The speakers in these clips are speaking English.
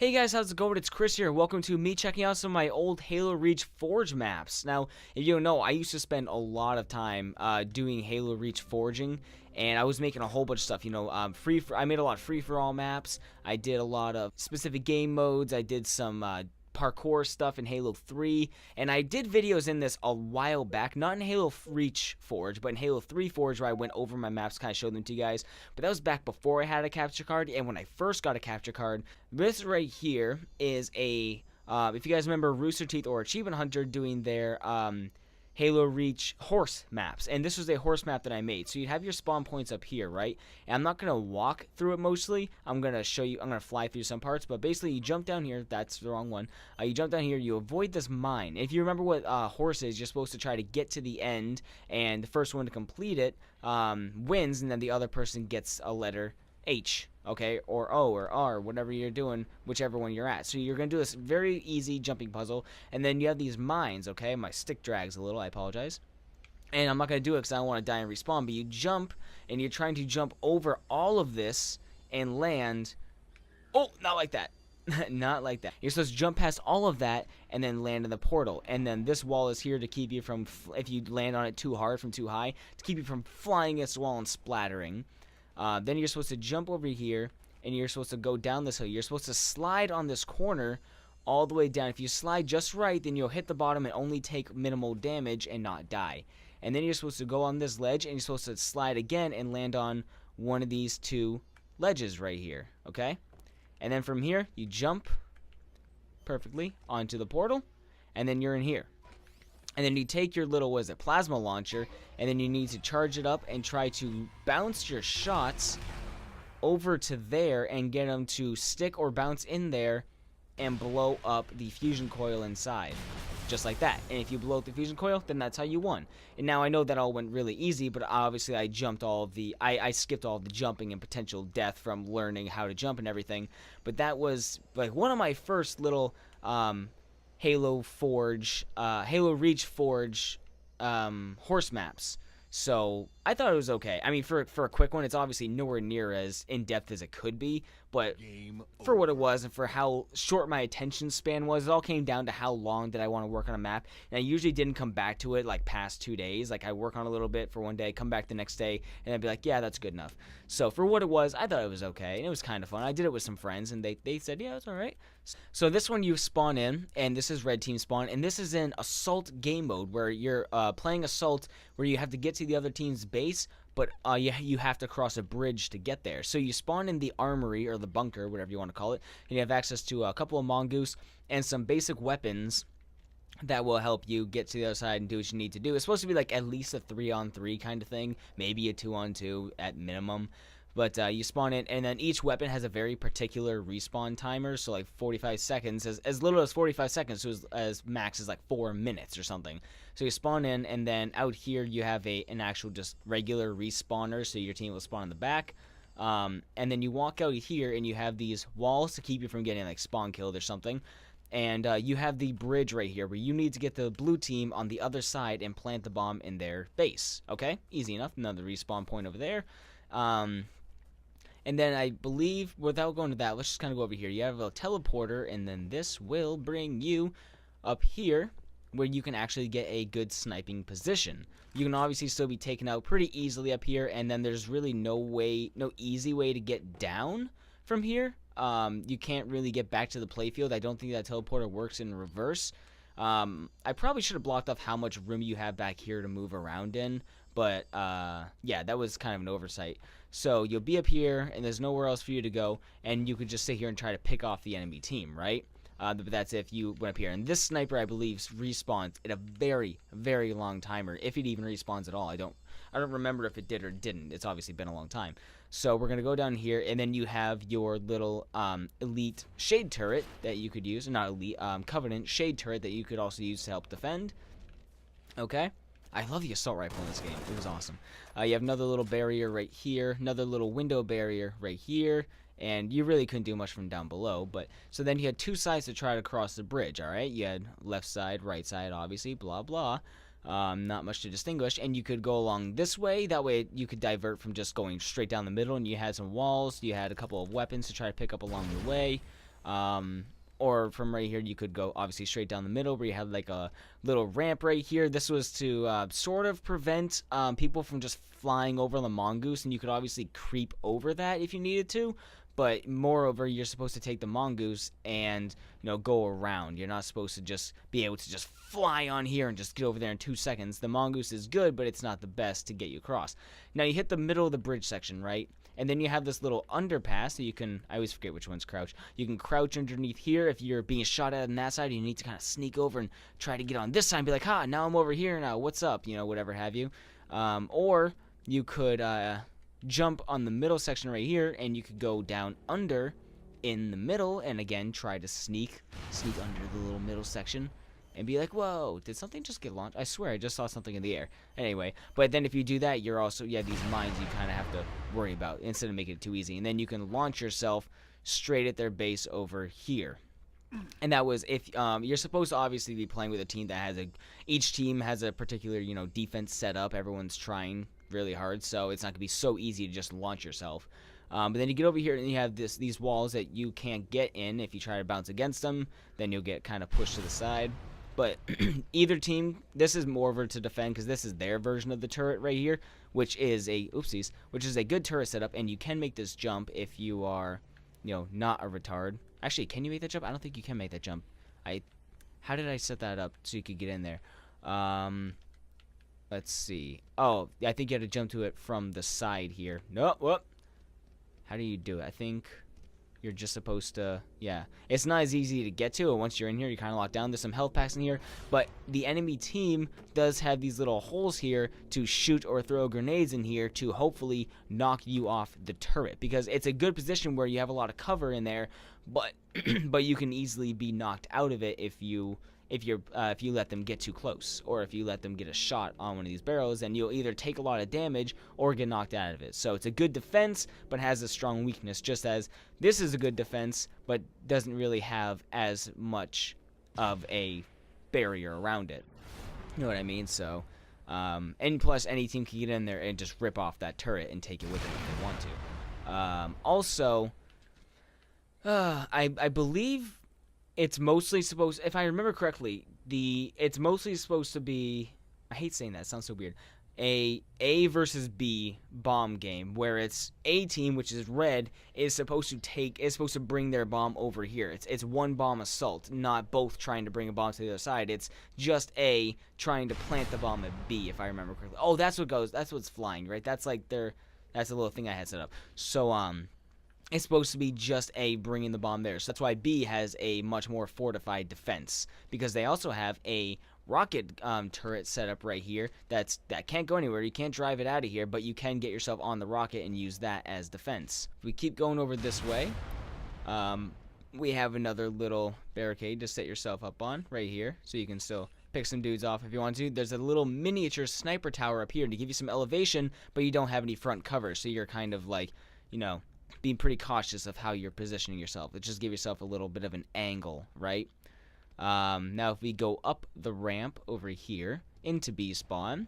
Hey guys, how's it going? It's Chris here. Welcome to me checking out some of my old Halo Reach Forge maps. Now, if you don't know, I used to spend a lot of time doing Halo Reach forging, and I was making a whole bunch of stuff. I made a lot of free-for-all maps. I did a lot of specific game modes. I did some parkour stuff in Halo 3, and I did videos in this a while back, not in Halo Reach Forge, but in Halo 3 Forge, where I went over my maps, kind of showed them to you guys. But that was back before I had a capture card, and when I first got a capture card. This right here is a if you guys remember Rooster Teeth or Achievement Hunter doing their Halo Reach horse maps, and this was a horse map that I made. So you have your spawn points up here, right? And I'm not gonna walk through it mostly. I'm gonna show you. I'm gonna fly through some parts, but basically you jump down here. That's the wrong one. You jump down here. You avoid this mine. If you remember what horse is, you're supposed to try to get to the end, and the first one to complete it wins, and then the other person gets a letter H, okay, or O or R, whatever you're doing, whichever one you're at. So you're going to do this very easy jumping puzzle, and then you have these mines, okay? My stick drags a little, I apologize. And I'm not going to do it because I don't want to die and respawn, but you jump, and you're trying to jump over all of this and land. Oh, not like that. Not like that. You're supposed to jump past all of that and then land in the portal. And then this wall is here to keep you from, if you land on it too hard from too high, to keep you from flying against the wall and splattering. Then you're supposed to jump over here, and you're supposed to go down this hill. You're supposed to slide on this corner all the way down. If you slide just right, then you'll hit the bottom and only take minimal damage and not die. And then you're supposed to go on this ledge, and you're supposed to slide again and land on one of these two ledges right here, okay? And then from here, you jump perfectly onto the portal, and then you're in here. And then you take your little, plasma launcher, and then you need to charge it up and try to bounce your shots over to there and get them to stick or bounce in there and blow up the fusion coil inside. Just like that. And if you blow up the fusion coil, then that's how you won. And now I know that all went really easy, but obviously I jumped all of the, I skipped all of the jumping and potential death from learning how to jump and everything. But that was like one of my first little, Halo Reach Forge horse maps. So I thought it was okay. I mean, for a quick one, it's obviously nowhere near as in-depth as it could be, but for what it was and for how short my attention span was, it all came down to how long did I want to work on a map. And I usually didn't come back to it like past 2 days. Like I work on a little bit for one day, come back the next day, and I'd be like, yeah, that's good enough. So for what it was, I thought it was okay, and it was kind of fun. I did it with some friends, and they said, yeah, it's all right. So this one you spawn in, and this is red team spawn, and this is in assault game mode where you're playing assault, where you have to get to the other team's base, but you have to cross a bridge to get there. So you spawn in the armory or the bunker, whatever you want to call it, and you have access to a couple of mongoose and some basic weapons that will help you get to the other side and do what you need to do. It's supposed to be like at least a 3-on-3 kind of thing, maybe a 2-on-2 at minimum. But you spawn in, and then each weapon has a very particular respawn timer, so like 45 seconds, as little as 45 seconds, so as max as like 4 minutes or something. So you spawn in, and then out here you have an actual just regular respawner, so your team will spawn in the back. And then you walk out here, and you have these walls to keep you from getting like spawn killed or something. And you have the bridge right here, where you need to get the blue team on the other side and plant the bomb in their base. Okay, easy enough. Another respawn point over there. And then I believe, without going to that, let's just kind of go over here. You have a teleporter, and then this will bring you up here where you can actually get a good sniping position. You can obviously still be taken out pretty easily up here, and then there's really no easy way to get down from here. You can't really get back to the playfield. I don't think that teleporter works in reverse. I probably should have blocked off how much room you have back here to move around in, but yeah, that was kind of an oversight. So you'll be up here, and there's nowhere else for you to go, and you could just sit here and try to pick off the enemy team, right? But that's if you went up here. And this sniper, I believe, respawns at a very, very long timer, if it even respawns at all. I don't remember if it did or didn't. It's obviously been a long time. So we're gonna go down here, and then you have your little elite shade turret that you could use, not elite, covenant shade turret that you could also use to help defend. Okay. I love the assault rifle in this game. It was awesome. You have another little barrier right here, another little window barrier right here, and you really couldn't do much from down below. But so then you had two sides to try to cross the bridge. All right, you had left side, right side, obviously, blah blah. Not much to distinguish, and you could go along this way. That way you could divert from just going straight down the middle, and you had some walls. You had a couple of weapons to try to pick up along the way. Or from right here, you could go obviously straight down the middle where you have like a little ramp right here. This was to sort of prevent people from just flying over the mongoose, and you could obviously creep over that if you needed to. But moreover, you're supposed to take the mongoose and go around. You're not supposed to just be able to just fly on here and just get over there in 2 seconds. The mongoose is good, but it's not the best to get you across. Now you hit the middle of the bridge section, right? And then you have this little underpass that you can, I always forget which one's crouch. You can crouch underneath here if you're being shot at on that side. You need to kind of sneak over and try to get on this side and be like, ha, now I'm over here now, what's up, whatever have you. Or you could jump on the middle section right here, and you could go down under in the middle, and again, try to sneak under the little middle section. And be like, whoa, did something just get launched? I swear, I just saw something in the air. Anyway, but then if you do that, you're also, these mines you kind of have to worry about instead of making it too easy. And then you can launch yourself straight at their base over here. And that was if you're supposed to obviously be playing with a team that has each team has a particular, defense set up. Everyone's trying really hard, so it's not going to be so easy to just launch yourself. But then you get over here and you have these walls that you can't get in. If you try to bounce against them, then you'll get kind of pushed to the side. But either team, this is more of a to defend because this is their version of the turret right here, which is a good turret setup, and you can make this jump if you are, not a retard. Actually, can you make that jump? I don't think you can make that jump. How did I set that up so you could get in there? Let's see. Oh, I think you have to jump to it from the side here. No, whoop. How do you do it? I think you're just supposed to, it's not as easy to get to, and once you're in here, you're kind of locked down. There's some health packs in here, but the enemy team does have these little holes here to shoot or throw grenades in here to hopefully knock you off the turret, because it's a good position where you have a lot of cover in there, but but you can easily be knocked out of it if you let them get too close, or if you let them get a shot on one of these barrels, and you'll either take a lot of damage or get knocked out of it. So it's a good defense, but has a strong weakness, just as this is a good defense, but doesn't really have as much of a barrier around it. You know what I mean? So, and plus any team can get in there and just rip off that turret and take it with them if they want to. Also, I believe it's mostly supposed, if I remember correctly, it's mostly supposed to be, I hate saying that, it sounds so weird, A versus B bomb game, where it's A team, which is red, is supposed to bring their bomb over here. It's one bomb assault, not both trying to bring a bomb to the other side. It's just A trying to plant the bomb at B, if I remember correctly. Oh, that's what's flying, right? That's a little thing I had set up. So, it's supposed to be just A bringing the bomb there. So that's why B has a much more fortified defense, because they also have a rocket turret set up right here that can't go anywhere. You can't drive it out of here, but you can get yourself on the rocket and use that as defense. If we keep going over this way, we have another little barricade to set yourself up on right here, so you can still pick some dudes off if you want to. There's a little miniature sniper tower up here to give you some elevation, but you don't have any front cover, so you're kind of like, being pretty cautious of how you're positioning yourself. It just give yourself a little bit of an angle, right? Now if we go up the ramp over here into B spawn,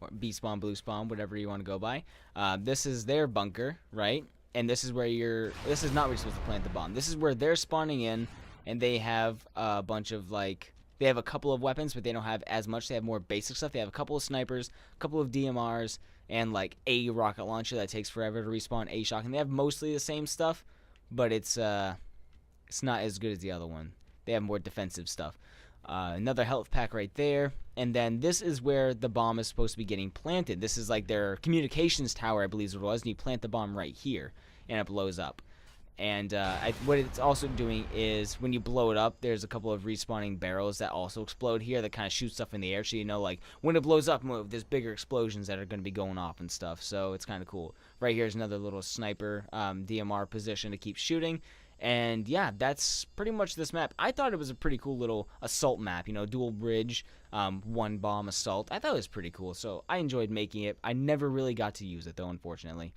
or B spawn, blue spawn, whatever you want to go by, this is their bunker, right? And this is where this is not where you're supposed to plant the bomb. This is where they're spawning in, and they have a bunch of they have a couple of weapons, but they don't have as much. They have more basic stuff. They have a couple of snipers, a couple of DMRs, and a rocket launcher that takes forever to respawn, a shotgun. They have mostly the same stuff, but it's not as good as the other one. They have more defensive stuff. Another health pack right there, and then this is where the bomb is supposed to be getting planted. This is like their communications tower, I believe is what it was, and you plant the bomb right here, and it blows up. And what it's also doing is when you blow it up, there's a couple of respawning barrels that also explode here that kind of shoot stuff in the air. So when it blows up, there's bigger explosions that are going to be going off and stuff. So it's kind of cool. Right here's another little sniper DMR position to keep shooting. And yeah, that's pretty much this map. I thought it was a pretty cool little assault map. Dual bridge, one bomb assault. I thought it was pretty cool. So I enjoyed making it. I never really got to use it though, unfortunately.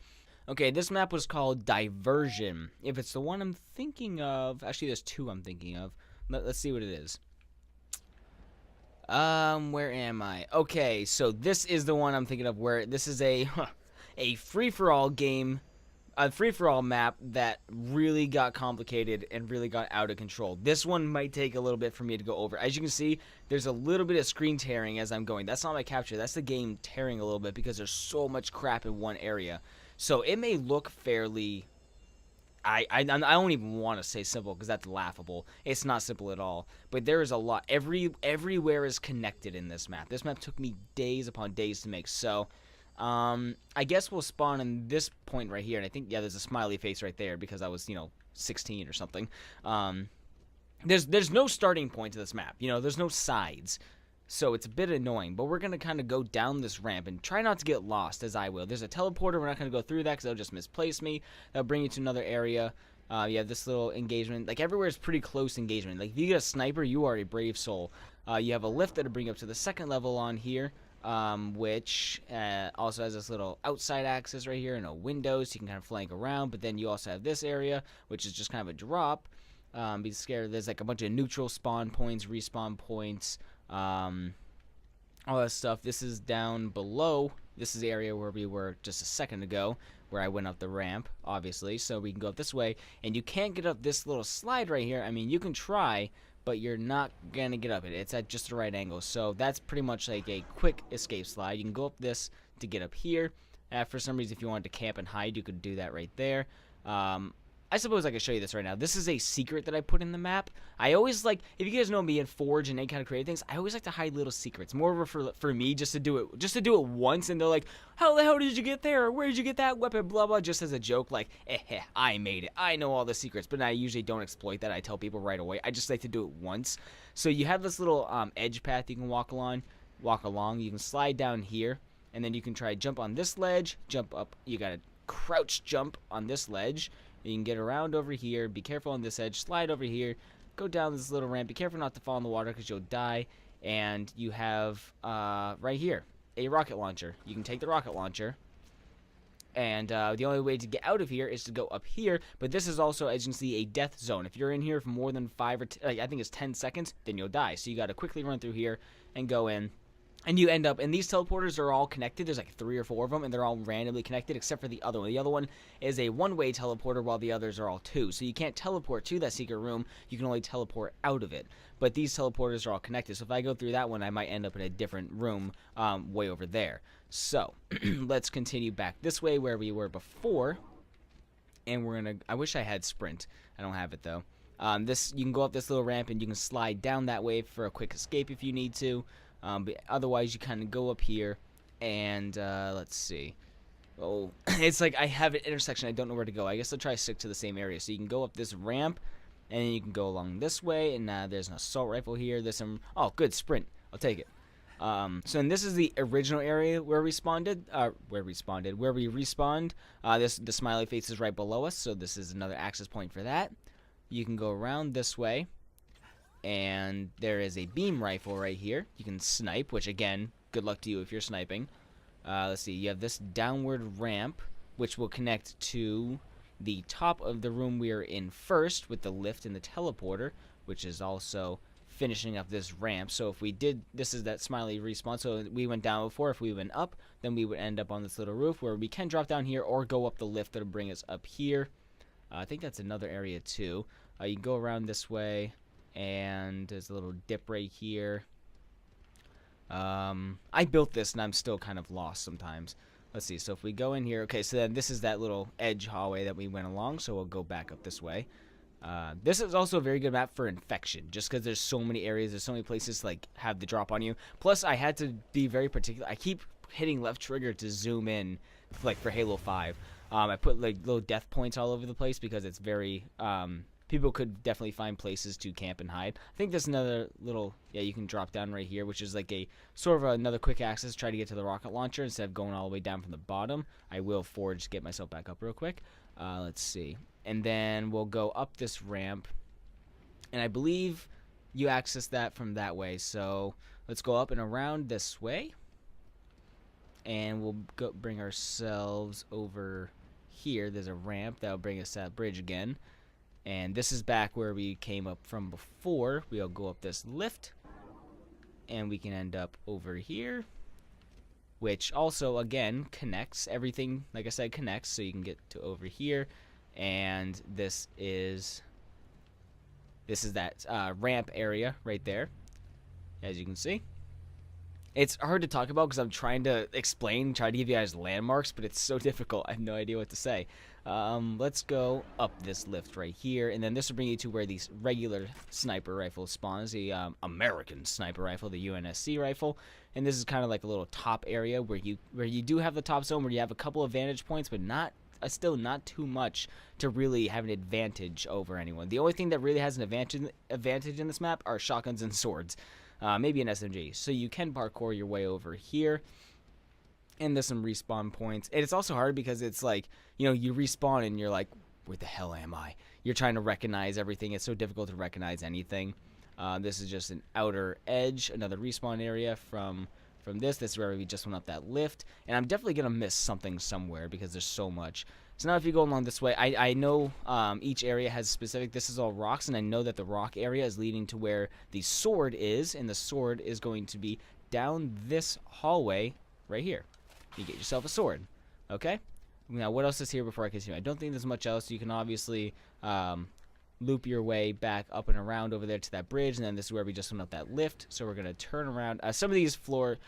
Okay, this map was called Diversion. If it's the one I'm thinking of, actually there's two I'm thinking of. Let's see what it is. Where am I? Okay, so this is the one I'm thinking of, where this is a free-for-all game a free-for-all map that really got complicated and really got out of control. This one might take a little bit for me to go over. As you can see, there's a little bit of screen tearing as I'm going. That's not my capture. That's the game tearing a little bit because there's so much crap in one area. So it may look fairly... I don't even want to say simple because that's laughable. It's not simple at all. But there is a lot. Everywhere is connected in this map. This map took me days upon days to make. So... I guess we'll spawn in this point right here, and I think, yeah, there's a smiley face right there because I was, 16 or something. There's no starting point to this map, there's no sides, so it's a bit annoying, but we're gonna kind of go down this ramp and try not to get lost, as I will. There's a teleporter, we're not gonna go through that because that'll just misplace me. That'll bring you to another area. You have this little engagement, like everywhere is pretty close engagement. Like if you get a sniper, you are a brave soul. You have a lift that'll bring you up to the second level on here. Which also has this little outside access right here and a window, so you can kind of flank around. But then you also have this area, which is just kind of a drop. Be scared. There's like a bunch of neutral spawn points, respawn points, all that stuff. This is down below. This is the area where we were just a second ago, where I went up the ramp, obviously. So we can go up this way, and you can't get up this little slide right here. I mean, you can try, but you're not going to get up it. It's at just the right angle. So that's pretty much like a quick escape slide. You can go up this to get up here. For some reason, if you wanted to camp and hide, you could do that right there. I suppose I could show you this right now. This is a secret that I put in the map. I always like, if you guys know me and Forge and any kind of creative things, I always like to hide little secrets. More of for me, just to do it once, and they're like, how the hell did you get there? Where did you get that weapon? Blah blah. Just as a joke, like, I made it. I know all the secrets, but I usually don't exploit that. I tell people right away. I just like to do it once. So you have this little edge path you can walk along. You can slide down here, and then you can try jump on this ledge, jump up. You gotta crouch jump on this ledge. You can get around over here. Be careful on this edge. Slide over here. Go down this little ramp. Be careful not to fall in the water because you'll die. And you have, right here, a rocket launcher. You can take the rocket launcher. And the only way to get out of here is to go up here. But this is also, as you can see, a death zone. If you're in here for more than 5 or I think it's 10 seconds, then you'll die. So you got to quickly run through here and go in. And you end up, and these teleporters are all connected. There's like 3 or 4 of them, and they're all randomly connected except for the other one. The other one is a one-way teleporter, while the others are all 2. So you can't teleport to that secret room. You can only teleport out of it. But these teleporters are all connected. So if I go through that one, I might end up in a different room way over there. So let's continue back this way where we were before. And we're going to, I wish I had sprint. I don't have it, though. You can go up this little ramp, and you can slide down that way for a quick escape if you need to. But otherwise, you kind of go up here, and let's see. Oh, it's like I have an intersection. I don't know where to go. I guess I'll try to stick to the same area. So you can go up this ramp, and then you can go along this way. And there's an assault rifle here. There's some. Oh, good sprint. I'll take it. So and this is the original area where we spawned. Where we respawned. The smiley face is right below us. So this is another access point for that. You can go around this way. And there is a beam rifle right here. You can snipe, which again, good luck to you if you're sniping. Let's see, you have this downward ramp, which will connect to the top of the room we are in first with the lift and the teleporter, which is also finishing up this ramp. So if we did, this is that smiley respawn. So we went down before. If we went up, then we would end up on this little roof where we can drop down here or go up the lift that'll bring us up here. I think that's another area too. You can go around this way. And there's a little dip right here. I built this, and I'm still kind of lost sometimes. Let's see. So if we go in here, okay. So then this is that little edge hallway that we went along. So we'll go back up this way. This is also a very good map for infection, just because there's so many areas, there's so many places to, like, have the drop on you. Plus, I had to be very particular. I keep hitting left trigger to zoom in, like for Halo 5. I put like little death points all over the place because it's very people could definitely find places to camp and hide. I think there's another little, yeah, you can drop down right here, which is like a sort of another quick access. Try to get to the rocket launcher instead of going all the way down from the bottom. I will forge to get myself back up real quick. Let's see. And then we'll go up this ramp. And I believe you access that from that way. So let's go up and around this way. And we'll go bring ourselves over here. There's a ramp that'll bring us to that bridge again. And this is back where we came up from before. We'll go up this lift. And we can end up over here. which also, again, connects everything. Like I said, connects, so you can get to over here, and this is that ramp area right there, as you can see. It's hard to talk about because I'm trying to explain, try to give you guys landmarks, but it's so difficult. I have no idea what to say. Let's go up this lift right here, and then this will bring you to where these regular sniper rifles spawn. Is the American sniper rifle, the UNSC rifle, and this is kind of like a little top area where you do have the top zone where you have a couple of vantage points, but still not too much to really have an advantage over anyone. The only thing that really has an advantage in this map are shotguns and swords. Maybe an SMG. So you can parkour your way over here. And there's some respawn points. And it's also hard because it's like, you respawn and you're like, where the hell am I? You're trying to recognize everything. It's so difficult to recognize anything. This is just an outer edge, another respawn area from this. This is where we just went up that lift. And I'm definitely going to miss something somewhere because there's so much. So now if you go along this way, I know each area has specific, this is all rocks, and I know that the rock area is leading to where the sword is, and the sword is going to be down this hallway right here. You get yourself a sword, okay? Now what else is here before I continue? I don't think there's much else. You can obviously loop your way back up and around over there to that bridge, and then this is where we just went up that lift, so we're going to turn around. Some of the floor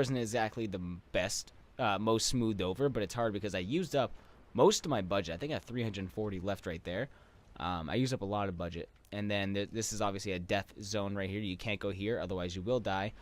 isn't exactly the best, most smoothed over, but it's hard because I used up most of my budget. I think I have 340 left right there. I used up a lot of budget. And then this is obviously a death zone right here. You can't go here, otherwise you will die.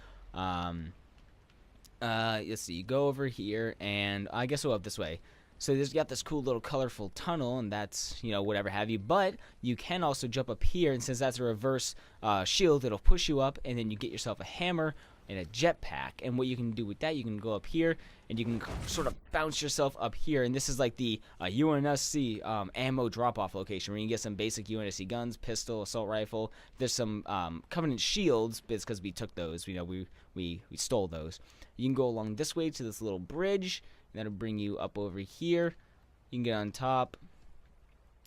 Let's see. You go over here, and I guess we'll up this way. So you got this cool little colorful tunnel, and that's, whatever have you. But you can also jump up here, and since that's a reverse shield, it'll push you up, and then you get yourself a hammer and a jetpack. And what you can do with that, you can go up here, and you can sort of bounce yourself up here. And this is like the UNSC ammo drop-off location, where you can get some basic UNSC guns, pistol, assault rifle. There's some Covenant shields, because we took those. We stole those. You can go along this way to this little bridge, and that'll bring you up over here. You can get on top,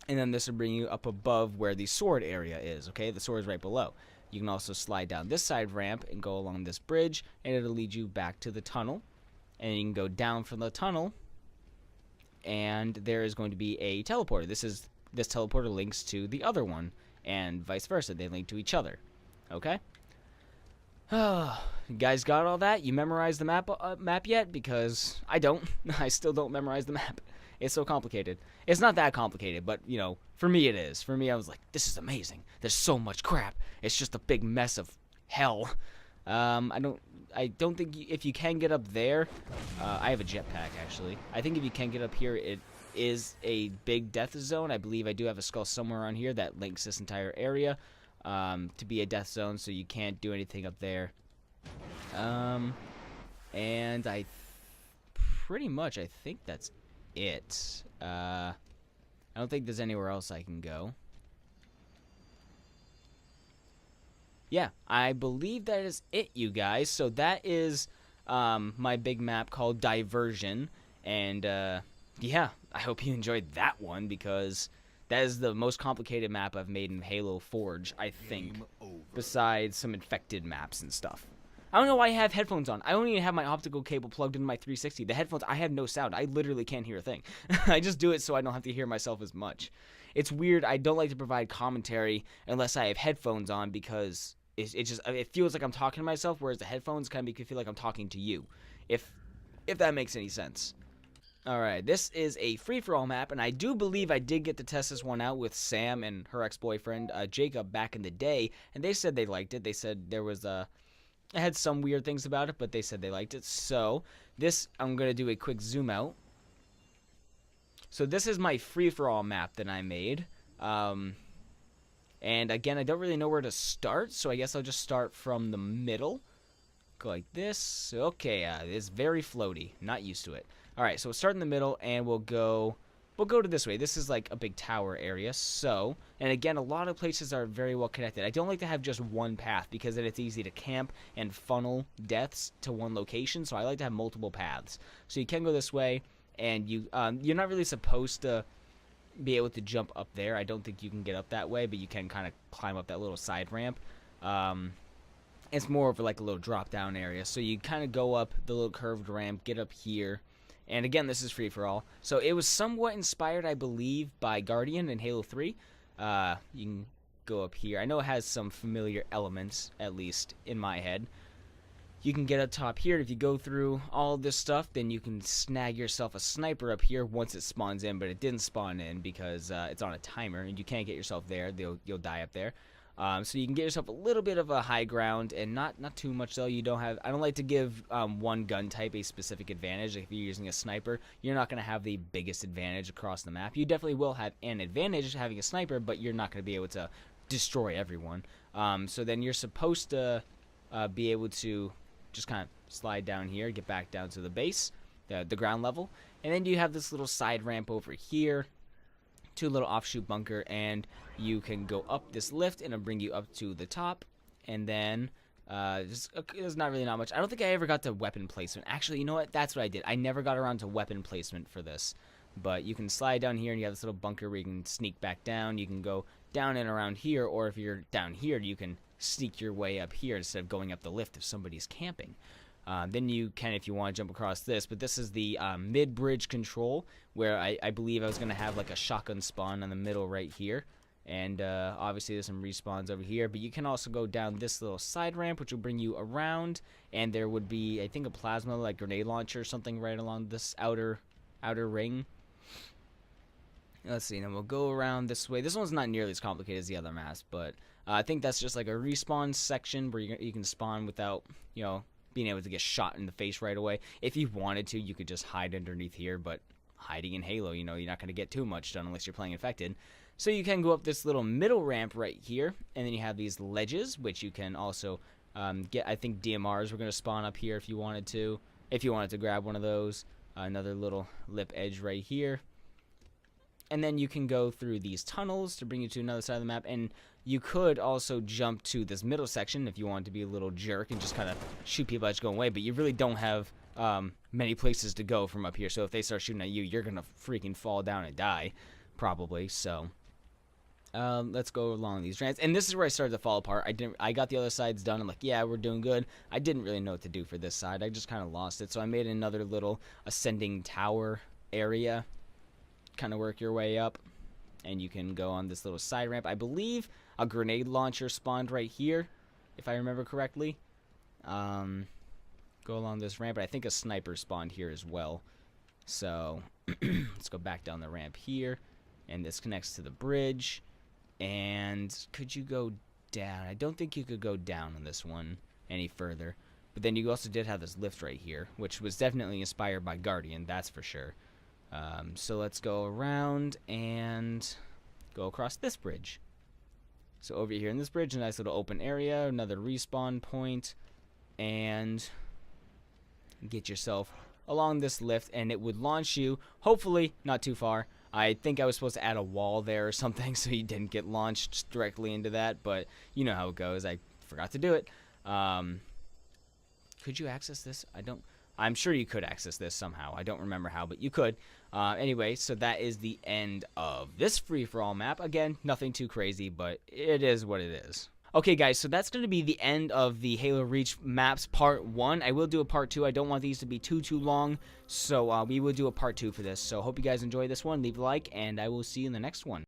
and then this will bring you up above where the sword area is. Okay, the sword is right below. You can also slide down this side ramp and go along this bridge, and it'll lead you back to the tunnel. And you can go down from the tunnel, and there is going to be a teleporter. This teleporter links to the other one, and vice versa. They link to each other. Okay? You guys got all that? You memorized the map yet? Because I don't. I still don't memorize the map. It's so complicated. It's not that complicated, but, for me it is. For me, I was like, this is amazing. There's so much crap. It's just a big mess of hell. I don't think if you can get up there, I have a jetpack, actually. I think if you can get up here, it is a big death zone. I believe I do have a skull somewhere on here that links this entire area to be a death zone, so you can't do anything up there. And pretty much, I think that's it. I don't think there's anywhere else I can go. Yeah, I believe that is it, you guys. So that is my big map called Diversion. And yeah, I hope you enjoyed that one, because that is the most complicated map I've made in Halo Forge, I think, besides some infected maps and stuff. I don't know why I have headphones on. I don't even have my optical cable plugged into my 360. The headphones, I have no sound. I literally can't hear a thing. I just do it so I don't have to hear myself as much. It's weird. I don't like to provide commentary unless I have headphones on, because it feels like I'm talking to myself, whereas the headphones kind of make you feel like I'm talking to you, if that makes any sense. Alright, this is a free-for-all map, and I do believe I did get to test this one out with Sam and her ex-boyfriend, Jacob, back in the day, and they said they liked it. They said there was it had some weird things about it, but they said they liked it. So, I'm going to do a quick zoom out. So this is my free-for-all map that I made. And again, I don't really know where to start, so I guess I'll just start from the middle. Go like this. Okay, it's very floaty. Not used to it. Alright, so we'll start in the middle, and we'll go to this way. This is like a big tower area. So, and again, a lot of places are very well connected. I don't like to have just one path, because then it's easy to camp and funnel deaths to one location. So I like to have multiple paths. So you can go this way, and you're not really supposed to be able to jump up there. I don't think you can get up that way, but you can kind of climb up that little side ramp. And It's more of like a little drop down area. So you kind of go up the little curved ramp, get up here. And again, this is free for all. So it was somewhat inspired, I believe, by Guardian in Halo 3. You can go up here. I know it has some familiar elements, at least in my head. You can get up top here. If you go through all this stuff, then you can snag yourself a sniper up here once it spawns in, but it didn't spawn in because it's on a timer, and you can't get yourself there. You'll die up there. So you can get yourself a little bit of a high ground, and not too much though. I don't like to give one gun type a specific advantage. Like if you're using a sniper, you're not going to have the biggest advantage across the map. You definitely will have an advantage having a sniper, but you're not going to be able to destroy everyone. So then you're supposed to be able to just kind of slide down here, get back down to the base, the ground level, and then you have this little side ramp over here to a little offshoot bunker, and you can go up this lift and it'll bring you up to the top. And then there's not much. I don't think I ever got to weapon placement. Actually, you know what, that's what I did. I never got around to weapon placement for this, but you can slide down here and you have this little bunker where you can sneak back down. You can go down and around here, or if you're down here, you can sneak your way up here instead of going up the lift if somebody's camping. Then you can, if you want to jump across this, but this is the mid-bridge control, where I believe I was going to have like a shotgun spawn in the middle right here, and obviously there's some respawns over here, but you can also go down this little side ramp, which will bring you around, and there would be, I think, a plasma, like grenade launcher or something right along this outer ring. Let's see, then we'll go around this way. This one's not nearly as complicated as the other maps, but I think that's just like a respawn section where you can spawn without, being able to get shot in the face right away. If you wanted to, you could just hide underneath here, but hiding in Halo, you're not going to get too much done unless you're playing Infected. So you can go up this little middle ramp right here, and then you have these ledges, which you can also get. I think DMRs were going to spawn up here if you wanted to grab one of those. Another little lip edge right here. And then you can go through these tunnels to bring you to another side of the map, and you could also jump to this middle section if you wanted to be a little jerk and just kind of shoot people as you're going away, but you really don't have many places to go from up here, so if they start shooting at you, you're going to freaking fall down and die, probably. So let's go along these ramps, and this is where I started to fall apart. I got the other sides done. I'm like, yeah, we're doing good. I didn't really know what to do for this side. I just kind of lost it, so I made another little ascending tower area. Kind of work your way up, and you can go on this little side ramp. I believe a grenade launcher spawned right here, if I remember correctly. Go along this ramp, but I think a sniper spawned here as well. So let's go back down the ramp here, and this connects to the bridge. And could you go down? I don't think you could go down on this one any further, but then you also did have this lift right here, which was definitely inspired by Guardian, that's for sure. So let's go around and go across this bridge. So over here in this bridge, a nice little open area, another respawn point, and get yourself along this lift, and it would launch you, hopefully not too far. I think I was supposed to add a wall there or something so you didn't get launched directly into that, but you know how it goes. I forgot to do it. Could you access this? I'm sure you could access this somehow. I don't remember how, but you could. Anyway, so that is the end of this free-for-all map. Again, nothing too crazy, but it is what it is. Okay, guys, so that's going to be the end of the Halo Reach maps part 1. I will do a part 2. I don't want these to be too long, so we will do a part 2 for this. So hope you guys enjoy this one. Leave a like, and I will see you in the next one.